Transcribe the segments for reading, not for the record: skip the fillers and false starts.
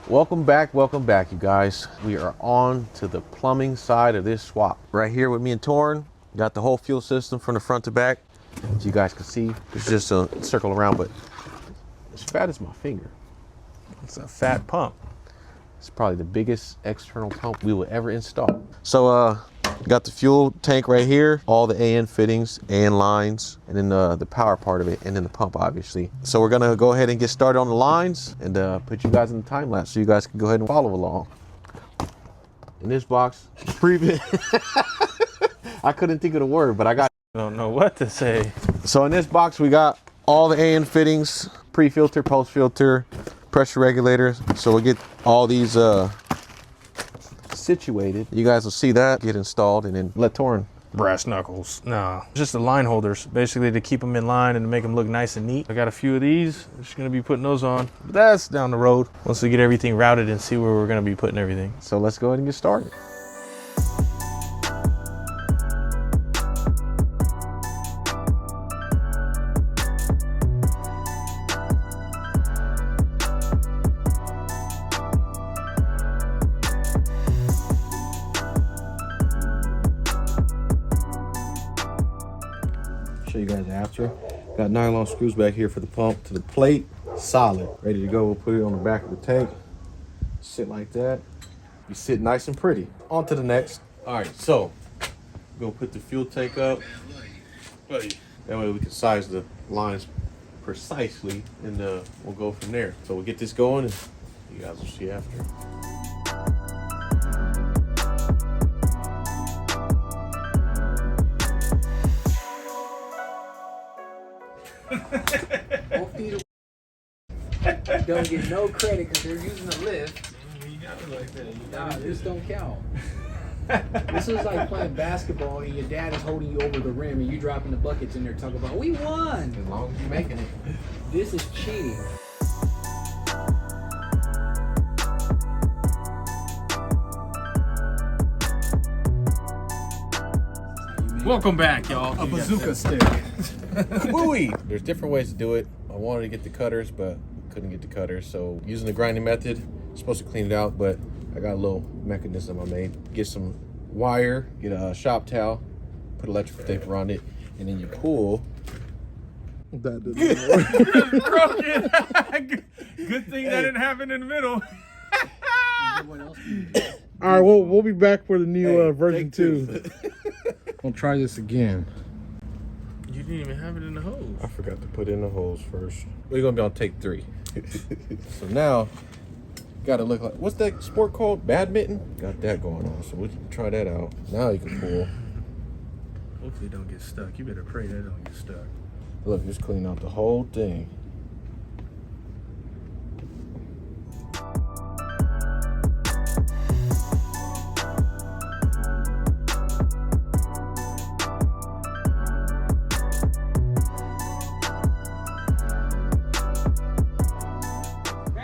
Welcome back, you guys. We are on to the plumbing side of this swap. Right here with me and Torn, got the whole fuel system from the front to back. As you guys can see, it's just a circle around, but as fat as my finger. It's a fat pump. It's probably the biggest external pump we will ever install. So got the fuel tank right here, all the AN fittings, AN lines, and then the power part of it, and then the pump, obviously. So we're gonna go ahead and get started on the lines and put you guys in the time lapse so you guys can go ahead and follow along. In this box, I couldn't think of the word, but I don't know what to say. So in this box, we got all the AN fittings, pre-filter, post-filter, pressure regulators. So we'll get all these situated. You guys will see that get installed, and then let Torn. Brass knuckles. No, just the line holders, basically to keep them in line and to make them look nice and neat. I got a few of these. I'm just gonna be putting those on. But that's down the road once we get everything routed and see where we're gonna be putting everything. So let's go ahead and get started. Show you guys after. Got nylon screws back here for the pump to the plate. Solid, ready to go. We'll put it on the back of the tank. Sit like that. You sit nice and pretty. On to the next. All right, so we're gonna put the fuel tank up. That way we can size the lines precisely, and we'll go from there. So we'll get this going, and you guys will see after. Don't get no credit because they're using a lift. You got it like that. Nah, this don't count. This is like playing basketball and your dad is holding you over the rim and you dropping the buckets in there talking about, we won! As long as you're making it. This is cheating. Welcome back, y'all. A bazooka stick. Wooey! There's different ways to do it. I wanted to get the cutters, but couldn't get the cutters. So using the grinding method, supposed to clean it out, but I got a little mechanism I made. Get some wire, get a shop towel, put electrical tape around it, and then you pull. That didn't work. Broken. Good thing that didn't happen in the middle. All right, we'll be back for the new version 2. We'll try this again. You didn't even have it in the hose. I forgot to put in the hose first. We're gonna be on take 3. So now, gotta look like, what's that sport called? Badminton? Got that going on, so we'll try that out. Now you can pull. Hopefully it don't get stuck. You better pray that it don't get stuck. Look, just clean out the whole thing.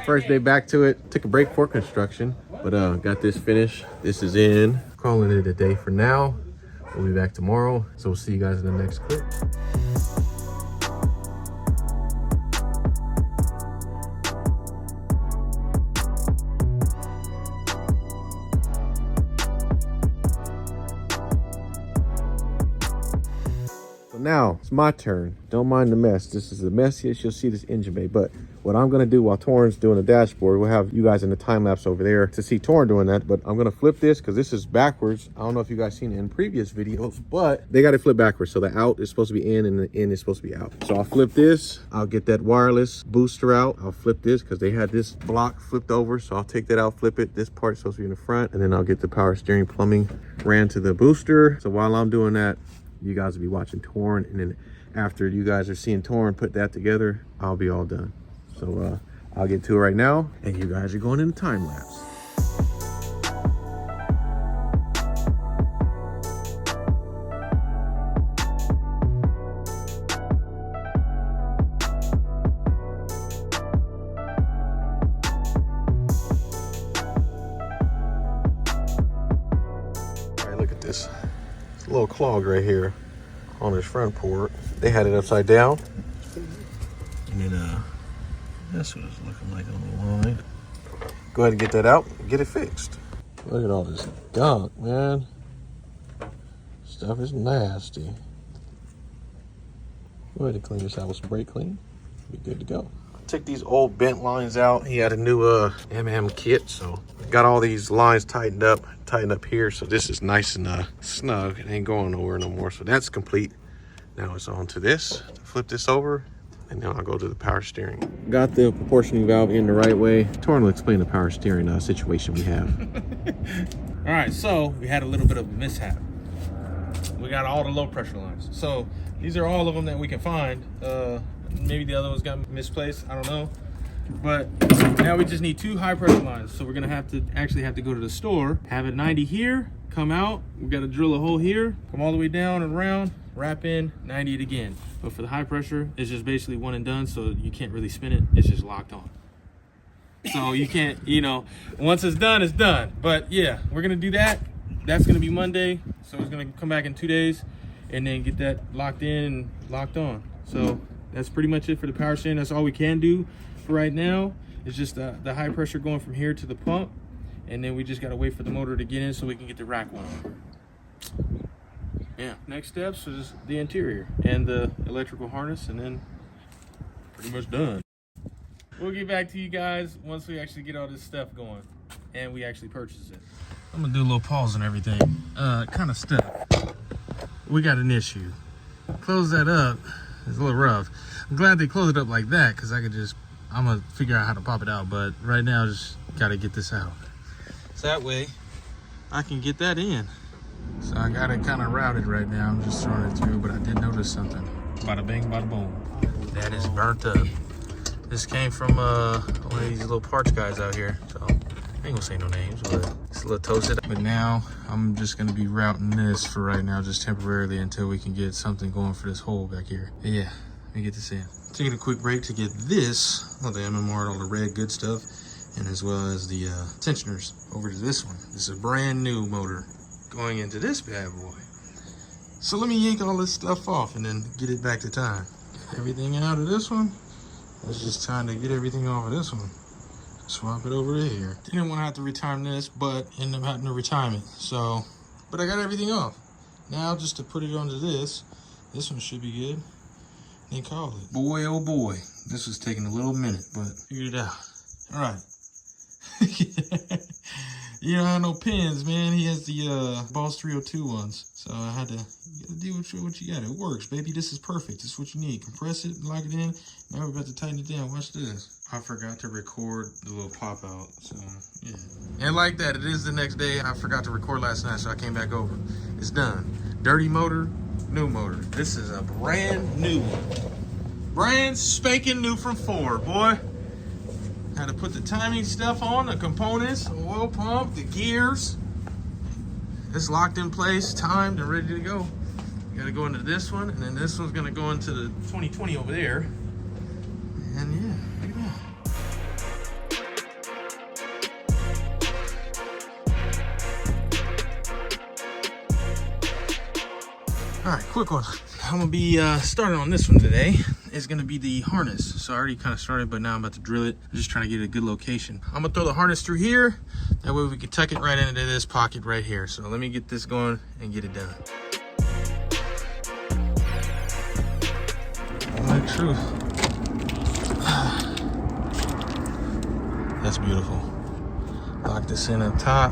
First day back to it. Took a break for construction, but got this finished. This is in. Calling it a day for now. We'll be back tomorrow, so we'll see you guys in the next clip. Now it's my turn. Don't mind the mess. This is the messiest you'll see this engine bay. But what I'm gonna do while Torrin's doing the dashboard, we'll have you guys in the time lapse over there to see Torrin doing that. But I'm gonna flip this because this is backwards. I don't know if you guys seen it in previous videos, but they got it flipped backwards. So the out is supposed to be in and the in is supposed to be out. So I'll flip this. I'll get that wireless booster out. I'll flip this because they had this block flipped over. So I'll take that out, flip it. This part's supposed to be in the front, and then I'll get the power steering plumbing ran to the booster. So while I'm doing that, you guys will be watching Torrin, and then after you guys are seeing Torrin put that together, I'll be all done. So I'll get to it right now, and you guys are going in the time lapse. All right, look at this. It's a little clog right here on this front port. They had it upside down. And then that's what it's looking like on the line. go ahead and get that out and get it fixed. Look at all this gunk, man. Stuff is nasty. Go ahead and clean this out with some brake clean. Be good to go. Take these old bent lines out. He had a new MM kit, so got all these lines tightened up here. So this is nice and snug. It ain't going nowhere no more. So that's complete. Now it's on to this. Flip this over, and then I'll go to the power steering. Got the proportioning valve in the right way. Torrin will explain the power steering situation we have. All right, so we had a little bit of a mishap. We got all the low pressure lines. So these are all of them that we can find. Maybe the other ones got misplaced, I don't know. But now we just need 2 high pressure lines. So we're gonna have to go to the store, have it 90 here, come out. We gotta drill a hole here, come all the way down and around, wrap in, 90 it again. But for the high pressure, it's just basically one and done, so you can't really spin it, it's just locked on. So you can't, you know, once it's done, it's done. But yeah, we're gonna do that. That's gonna be Monday. So it's gonna come back in 2 days and then get that locked in and locked on. So that's pretty much it for the power steering. That's all we can do for right now. It's just the high pressure going from here to the pump. And then we just gotta wait for the motor to get in so we can get the rack one. Yeah, next steps is the interior and the electrical harness, and then pretty much done. We'll get back to you guys once we actually get all this stuff going and we actually purchase it. I'm gonna do a little pause and everything. Kind of stuck. We got an issue. Close that up. It's a little rough. I'm glad they closed it up like that, because I'm gonna figure out how to pop it out, but right now just gotta get this out. So that way I can get that in. So I got it kind of routed right now. I'm just throwing it through, but I did notice something. Bada bing, bada boom. That is burnt up. This came from one of these little parts guys out here. So I ain't gonna say no names, but it's a little toasted. But now I'm just gonna be routing this for right now, just temporarily, until we can get something going for this hole back here. But yeah, let me get this in. Taking a quick break to get this, all the MMR, all the red good stuff, and as well as the tensioners over to this one. This is a brand new motor going into this bad boy. So let me yank all this stuff off and then get it back to time. Get everything out of this one. It's just time to get everything off of this one. Swap it over to here. Didn't want to have to retime this, but ended up having to retime it. So, but I got everything off. Now just to put it onto this one should be good. Then call it. Boy, oh boy, this was taking a little minute, but figured it out. All right. You don't have no pins, man. He has the Boss 302 ones. So I had to, you gotta deal with what you got. It works, baby. This is perfect. This is what you need. Compress it, lock it in. Now we're about to tighten it down. Watch this. I forgot to record the little pop out. So, yeah. And like that, it is the next day. I forgot to record last night, so I came back over. It's done. Dirty motor, new motor. This is a brand new one. Brand spanking new from Ford, boy. Had to put the timing stuff on, the components, the oil pump, the gears. It's locked in place, timed, and ready to go. You gotta go into this one, and then this one's gonna go into the 2020 over there. And yeah, look at that. All right, quick one. I'm gonna be starting on this one today. It's gonna be the harness. So I already kind of started, but now I'm about to drill it. I'm just trying to get a good location. I'm gonna throw the harness through here. That way we can tuck it right into this pocket right here. So let me get this going and get it done. My truth. That's beautiful. Lock this in up top.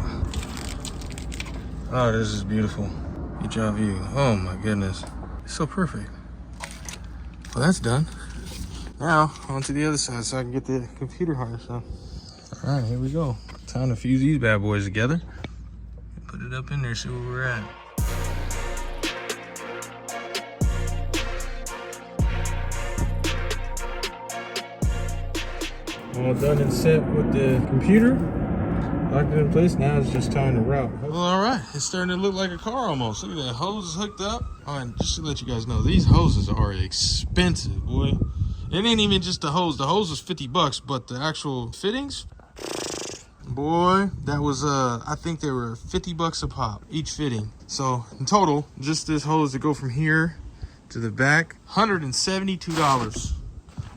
Oh, this is beautiful. Good job, view. Oh my goodness. It's so perfect. Well, that's done. Now, on to the other side so I can get the computer harness on. All right, here we go. Time to fuse these bad boys together. Put it up in there, see where we're at. All done and set with the computer. Locked it in place. Now it's just time to route. Well, all right. It's starting to look like a car almost. Look at that. Hose is hooked up. Oh, and just to let you guys know, these hoses are expensive, boy. It ain't even just the hose. The hose was 50 bucks, but the actual fittings, boy, that was, I think they were 50 bucks a pop, each fitting. So in total, just this hose to go from here to the back, $172.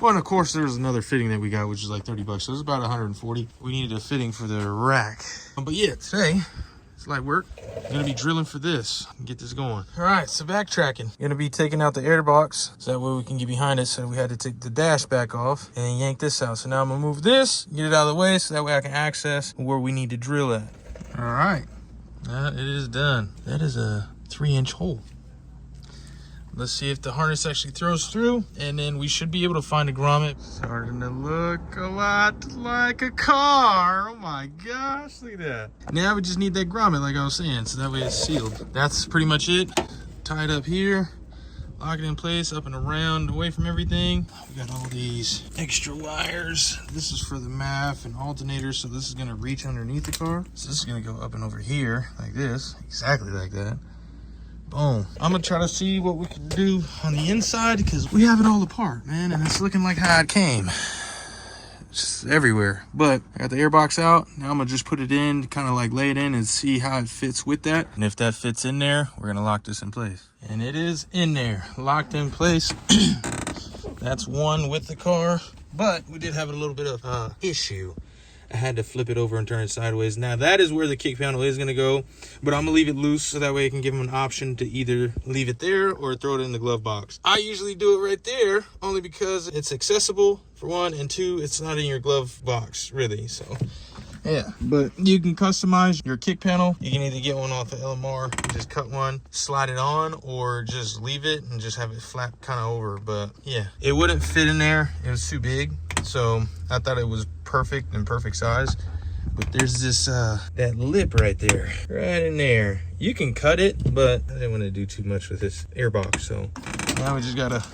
Well, and of course, there's another fitting that we got, which is like 30 bucks. So it's about 140. We needed a fitting for the rack. But yeah, today, it's light work. I'm gonna be drilling for this and get this going. All right, so backtracking. Gonna be taking out the air box so that way we can get behind it. So we had to take the dash back off and then yank this out. So now I'm gonna move this, get it out of the way so that way I can access where we need to drill at. All right, that it is done. That is a 3-inch hole. Let's see if the harness actually throws through, and then we should be able to find a grommet. Starting to look a lot like a car. Oh my gosh, look at that. Now we just need that grommet like I was saying, so that way it's sealed. That's pretty much it. Tied up here, lock it in place, up and around, away from everything. We got all these extra wires. This is for the MAF and alternator, so this is gonna reach underneath the car. So this is gonna go up and over here, like this, exactly like that. Boom. I'm gonna try to see what we can do on the inside because we have it all apart, man, and it's looking like how it came. It's just everywhere. But I got the airbox out. Now I'm gonna just put it in, kind of like lay it in and see how it fits with that. And if that fits in there, we're gonna lock this in place. And it is in there, locked in place. That's one with the car, but we did have a little bit of issue. I had to flip it over and turn it sideways. Now that is where the kick panel is gonna go, but I'm gonna leave it loose so that way I can give them an option to either leave it there or throw it in the glove box. I usually do it right there only because it's accessible for one, and two, it's not in your glove box really, so. Yeah, but you can customize your kick panel. You can either get one off the LMR, just cut one, slide it on, or just leave it and just have it flap kind of over. But yeah, it wouldn't fit in there. It was too big. So I thought it was perfect and perfect size. But there's this, that lip right there, right in there. You can cut it, but I didn't want to do too much with this airbox. So now we just gotta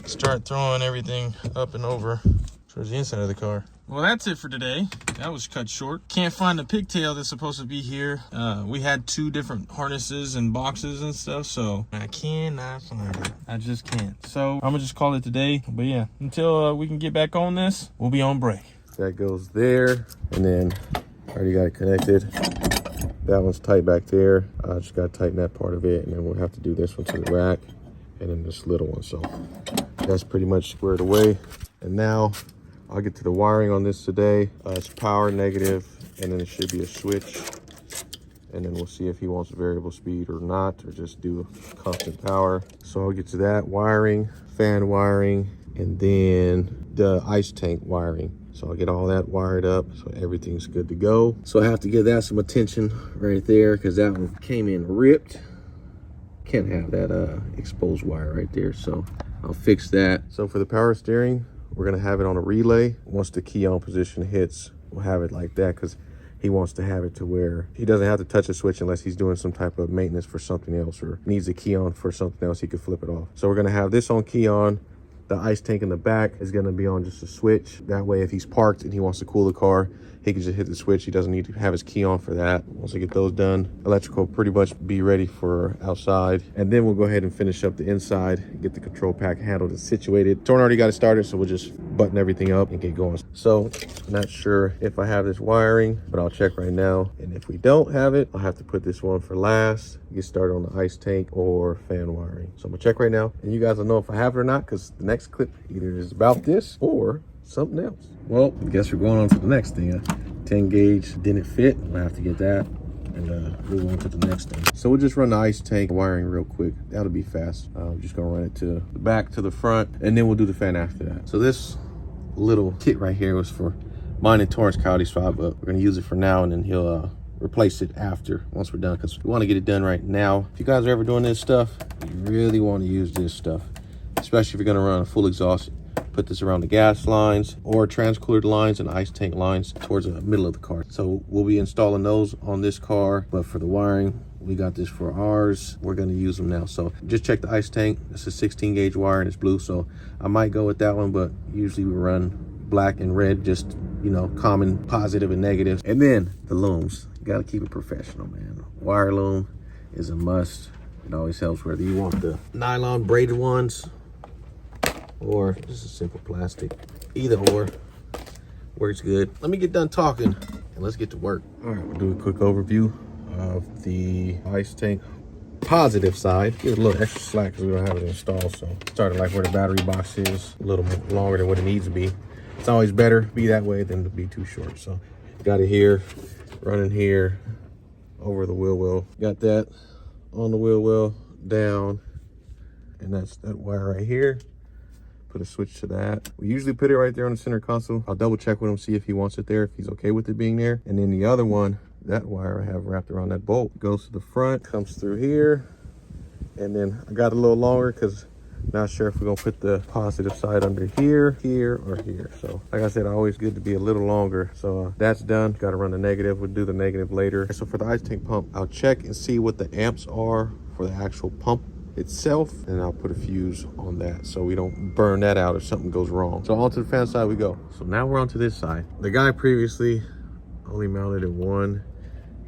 start throwing everything up and over towards the inside of the car. Well, that's it for today. That was cut short. Can't find the pigtail that's supposed to be here. We had 2 different harnesses and boxes and stuff, so I cannot find it. I just can't. So I'm gonna just call it today. But yeah, until we can get back on this, we'll be on break. That goes there, and then I already got it connected. That one's tight back there. I just gotta tighten that part of it, and then we'll have to do this one to the rack, and then this little one. So that's pretty much squared away. And now I'll get to the wiring on this today. It's power negative, and then it should be a switch. And then we'll see if he wants variable speed or not, or just do constant power. So I'll get to that wiring, fan wiring, and then the ice tank wiring. So I'll get all that wired up so everything's good to go. So I have to give that some attention right there because that one came in ripped. Can't have that exposed wire right there. So I'll fix that. So for the power steering, we're gonna have it on a relay. Once the key on position hits, we'll have it like that because he wants to have it to where he doesn't have to touch a switch unless he's doing some type of maintenance for something else or needs a key on for something else. He could flip it off. So we're gonna have this on key on. The ice tank in the back is gonna be on just a switch. That way, if he's parked and he wants to cool the car, he can just hit the switch. He doesn't need to have his key on for that. Once I get those done, electrical will pretty much be ready for outside. And then we'll go ahead and finish up the inside, get the control pack handled and situated. Torn already got it started, so we'll just button everything up and get going. So I'm not sure if I have this wiring, but I'll check right now. And if we don't have it, I'll have to put this one for last, get started on the ice tank or fan wiring. So I'm gonna check right now, and you guys will know if I have it or not, because the next clip either is about this or something else. Well, I guess we're going on to the next thing. 10 gauge didn't fit. We'll have to get that and move on to the next thing. So we'll just run the ice tank wiring real quick. That'll be fast. We're just gonna run it to the back to the front, and then we'll do the fan after that. So this little kit right here was for mine and Torrance Coyote swap, but we're gonna use it for now, and then he'll replace it after once we're done, because we want to get it done right now. If you guys are ever doing this stuff, you really want to use this stuff, especially if you're going to run a full exhaust. Put this around the gas lines or transcooler lines and ice tank lines towards the middle of the car. So we'll be installing those on this car, but for the wiring, we got this for ours. We're going to use them now. So just check the ice tank. It's a 16 gauge wire and it's blue, so I might go with that one, but usually we run black and red, just, you know, common positive and negative. And then the looms, you got to keep it professional, man. Wire loom is a must. It always helps, whether you want the nylon braided ones or just a simple plastic. Either or works good. Let me get done talking and let's get to work. All right, we'll do a quick overview of the ice tank positive side. Give it a little extra slack because we don't have it installed. So started like where the battery box is, a little more longer than what it needs to be. It's always better to be that way than to be too short. So got it here, running here, over the wheel well. Got that on the wheel well, down, and that's that wire right here. Put a switch to that. We usually put it right there on the center console. I'll double check with him, see if he wants it there, if he's okay with it being there. And then the other one, that wire I have wrapped around that bolt, goes to the front, comes through here. And then I got a little longer because not sure if we're gonna put the positive side under here, here, or here. So like I said, always good to be a little longer. So that's done. Got to run the negative. We'll do the negative later. So for the ice tank pump, I'll check and see what the amps are for the actual pump itself, and I'll put a fuse on that so we don't burn that out if something goes wrong. So onto the fan side we go. So now we're onto this side. The guy previously only mounted it one.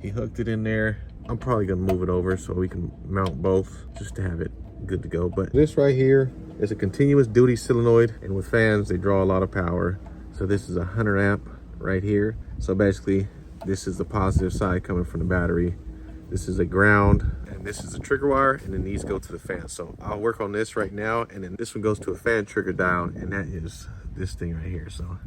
He hooked it in there. I'm probably gonna move it over so we can mount both just to have it good to go. But this right here is a continuous duty solenoid, and with fans they draw a lot of power. So this is a 100 amp right here. So basically this is the positive side coming from the battery. This is a ground, and this is a trigger wire, and then these go to the fan. So I'll work on this right now, and then this one goes to a fan trigger dial, and that is this thing right here. So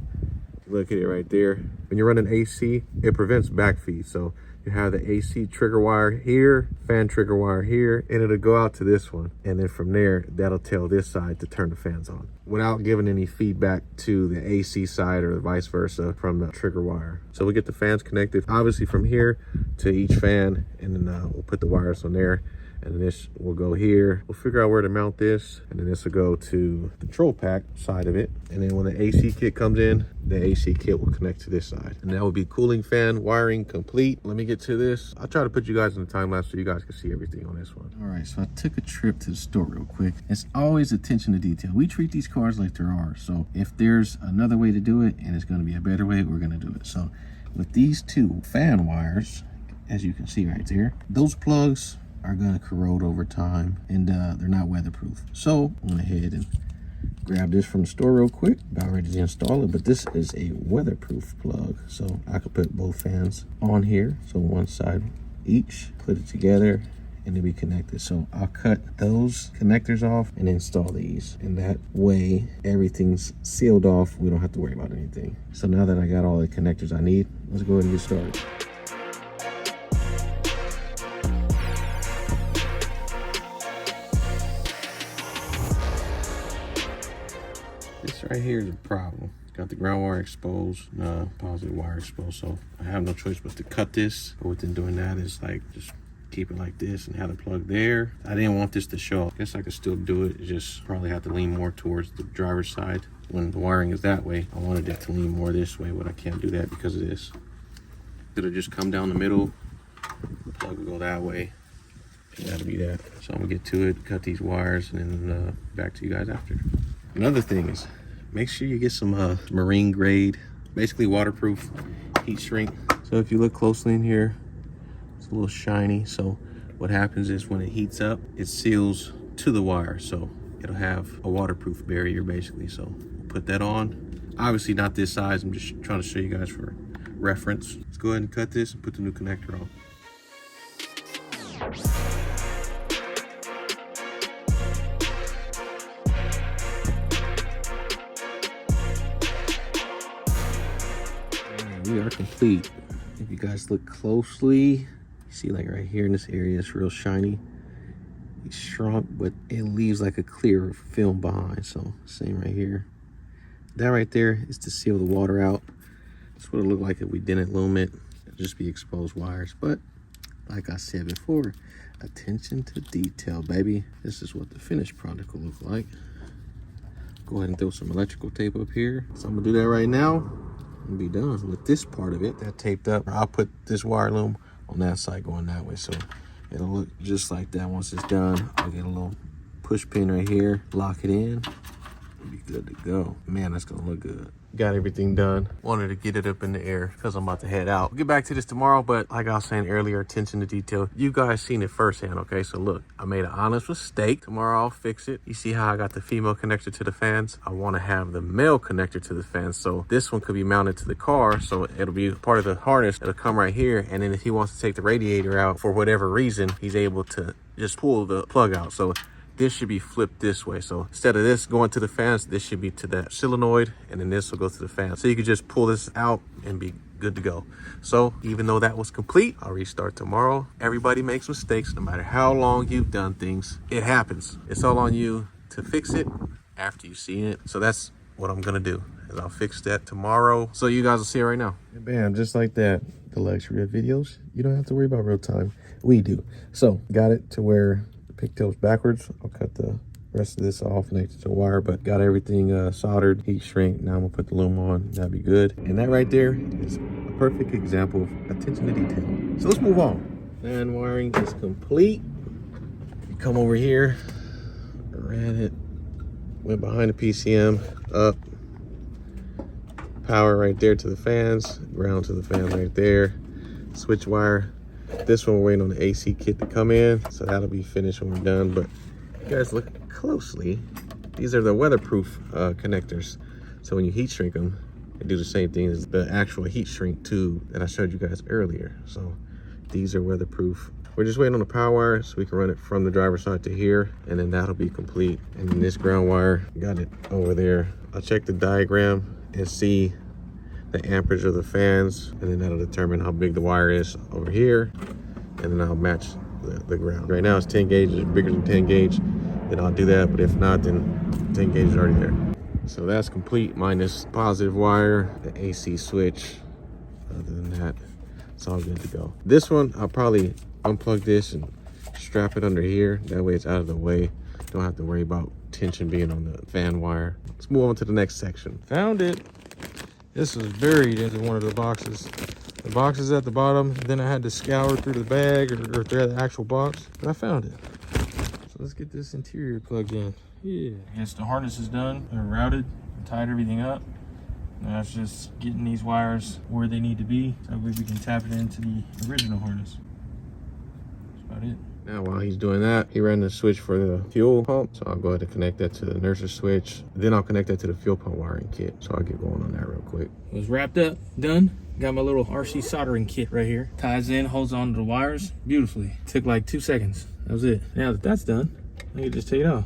look at it right there. When you're running AC, it prevents backfeed. So you have the AC trigger wire here, fan trigger wire here, and it'll go out to this one. And then from there, that'll tell this side to turn the fans on without giving any feedback to the AC side or vice versa from the trigger wire. So we get the fans connected, obviously from here to each fan, and then we'll put the wires on there. And then this will go here. We'll figure out where to mount this, and then this will go to the control pack side of it. And then when the AC kit comes in, the AC kit will connect to this side. And that will be cooling fan wiring complete. Let me get to this. I'll try to put you guys in the time lapse so you guys can see everything on this one. All right, so I took a trip to the store real quick. It's always attention to detail. We treat these cars like they're ours. So if there's another way to do it and it's gonna be a better way, we're gonna do it. So with these two fan wires, as you can see right there, those plugs are going to corrode over time, and they're not weatherproof. So I went ahead and grabbed this from the store real quick, about ready to install it. But this is a weatherproof plug, so I could put both fans on here, so one side each, put it together, and then be connected. So I'll cut those connectors off and install these, and that way everything's sealed off. We don't have to worry about anything. So now that I got all the connectors I need, let's go ahead and get started. This right here is a problem. Got the ground wire exposed, positive wire exposed, so I have no choice but to cut this. But within doing that is like just keep it like this and have the plug there. I didn't want this to show. I guess I could still do it. Just probably have to lean more towards the driver's side. When the wiring is that way, I wanted it to lean more this way, but I can't do that because of this. It'll just come down the middle. The plug will go that way. And that'll be that. So I'm gonna get to it, cut these wires, and then back to you guys after. Another thing is, make sure you get some marine grade, basically waterproof heat shrink. So if you look closely in here, it's a little shiny. So what happens is when it heats up, it seals to the wire. So it'll have a waterproof barrier basically. So we'll put that on. Obviously not this size, I'm just trying to show you guys for reference. Let's go ahead and cut this and put the new connector on. We are complete. If you guys look closely, you see like right here in this area, it's real shiny. It's shrunk, but it leaves like a clear film behind. So same right here. That right there is to seal the water out. That's what it looked like if we didn't loom it. It'd just be exposed wires. But like I said before, attention to detail, baby. This is what the finished product will look like. Go ahead and throw some electrical tape up here. So I'm gonna do that right now and be done with this part of it. That taped up. I'll put this wire loom on that side going that way, so it'll look just like that. Once it's done, I'll get a little push pin right here, lock it in, it'll be good to go. Man, that's gonna look good. Got everything done. Wanted to get it up in the air because I'm about to head out. We'll get back to this tomorrow, but like I was saying earlier, attention to detail. You guys seen it firsthand, okay? So look, I made an honest mistake. Tomorrow I'll fix it. You see how I got the female connector to the fans? I want to have the male connector to the fans. So this one could be mounted to the car. So it'll be part of the harness. It'll come right here. And then if he wants to take the radiator out for whatever reason, he's able to just pull the plug out. So this should be flipped this way. So instead of this going to the fans, this should be to that solenoid, and then this will go to the fan. So you could just pull this out and be good to go. So even though that was complete, I'll restart tomorrow. Everybody makes mistakes, no matter how long you've done things. It happens. It's all on you to fix it after you've seen it. So that's what I'm gonna do, is I'll fix that tomorrow. So you guys will see it right now. And bam, just like that. The luxury of videos, you don't have to worry about real time. We do. So got it to where pigtails backwards. I'll cut the rest of this off next to the wire, but got everything soldered, heat shrink. Now I'm gonna put the loom on. That'd be good. And that right there is a perfect example of attention to detail. So let's move on. Fan wiring is complete. You come over here, ran it, went behind the PCM, up, power right there to the fans, ground to the fans right there, switch wire. This one we're waiting on the AC kit to come in, so that'll be finished when we're done. But if you guys look closely, these are the weatherproof connectors. So when you heat shrink them, they do the same thing as the actual heat shrink tube that I showed you guys earlier. So these are weatherproof. We're just waiting on the power wire so we can run it from the driver's side to here, and then that'll be complete. And then this ground wire, got it over there. I'll check the diagram and see the amperage of the fans, and then that'll determine how big the wire is over here, and then I'll match the ground. Right now it's 10 gauge, it's bigger than 10 gauge, then I'll do that, but if not, then 10 gauge is already there. So that's complete, minus positive wire, the AC switch. Other than that, it's all good to go. This one, I'll probably unplug this and strap it under here, that way it's out of the way. Don't have to worry about tension being on the fan wire. Let's move on to the next section. Found it. This was buried into one of the boxes. The box is at the bottom, then I had to scour through the bag or through the actual box, but I found it. So let's get this interior plugged in. Yeah. I guess the harness is done. They're routed, tied everything up. Now it's just getting these wires where they need to be, so that way we can tap it into the original harness. That's about it. Now while he's doing that, he ran the switch for the fuel pump. So I'll go ahead and connect that to the inertia switch. Then I'll connect that to the fuel pump wiring kit. So I'll get going on that real quick. It was wrapped up, done. Got my little RC soldering kit right here. Ties in, holds on to the wires beautifully. Took like 2 seconds. That was it. Now that that's done, I can just take it off.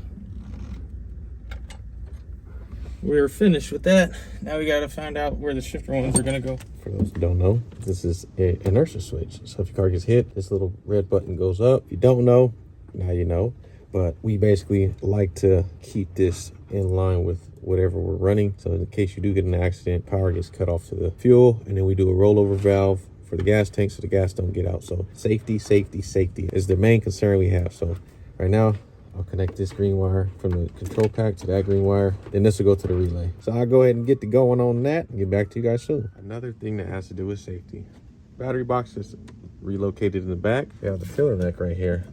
We're finished with that. Now we gotta find out where the shifter ones are gonna go. For those who don't know, this is an inertia switch. So if your car gets hit, this little red button goes up. If you don't know, now you know. But we basically like to keep this in line with whatever we're running. So in case you do get in an accident, power gets cut off to the fuel, and then we do a rollover valve for the gas tank so the gas don't get out. So safety, safety, safety is the main concern we have. So right now, I'll connect this green wire from the control pack to that green wire. Then this will go to the relay. So I'll go ahead and get going on that and get back to you guys soon. Another thing that has to do with safety. Battery box is relocated in the back. We have the filler neck right here.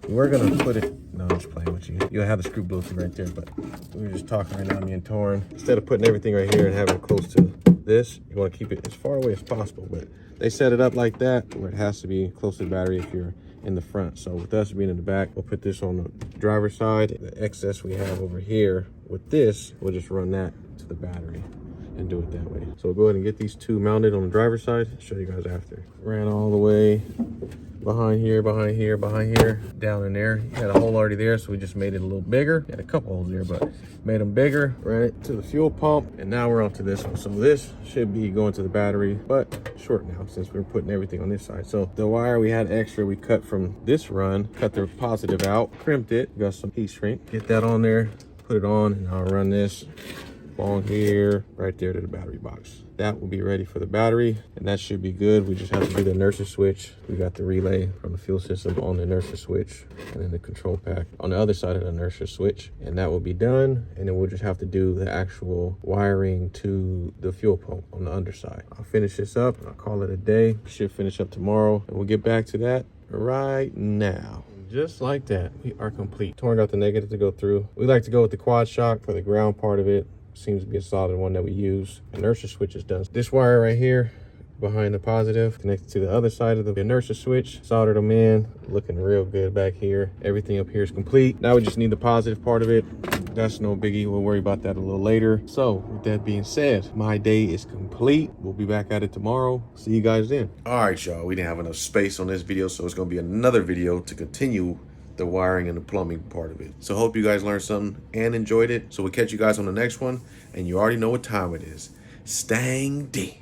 We're gonna put it, no, I'm just playing with you. You'll have the screw Bluetooth right there, but we were just talking right now, me and Torrin. Instead of putting everything right here and having it close to this, you wanna keep it as far away as possible, but they set it up like that where it has to be close to the battery if you're in the front. So with us being in the back, we'll put this on the driver's side. The excess we have over here with this, we'll just run that to the battery and do it that way. So we'll go ahead and get these two mounted on the driver's side. Show you guys after. Ran all the way behind here, behind here, behind here, down in there. You had a hole already there, so we just made it a little bigger. Had a couple holes there, but made them bigger. Ran it to the fuel pump, and now we're onto this one. So this should be going to the battery, but short now since we're putting everything on this side. So the wire we had extra, we cut from this run, cut the positive out, crimped it, got some heat shrink. Get that on there, put it on, and I'll run this along here, right there to the battery box. That will be ready for the battery, and that should be good. We just have to do the inertia switch. We got the relay from the fuel system on the inertia switch, and then the control pack on the other side of the inertia switch, and that will be done. And then we'll just have to do the actual wiring to the fuel pump on the underside. I'll finish this up, and I'll call it a day. Should finish up tomorrow, and we'll get back to that right now. Just like that, we are complete. Torn got the negative to go through. We like to go with the quad shock for the ground part of it. seems to be a solid one that we use. Inertia switch is done. This wire right here behind the positive connected to the other side of the inertia switch, soldered them in, looking real good back here. Everything up here is complete. Now we just need the positive part of it. That's no biggie, we'll worry about that a little later. So with that being said, my day is complete. We'll be back at it tomorrow. See you guys then. All right, y'all, we didn't have enough space on this video, so it's gonna be another video to continue the wiring and the plumbing part of it. So hope you guys learned something and enjoyed it. So we'll catch you guys on the next one, and you already know what time it is. Stang D.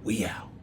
We out.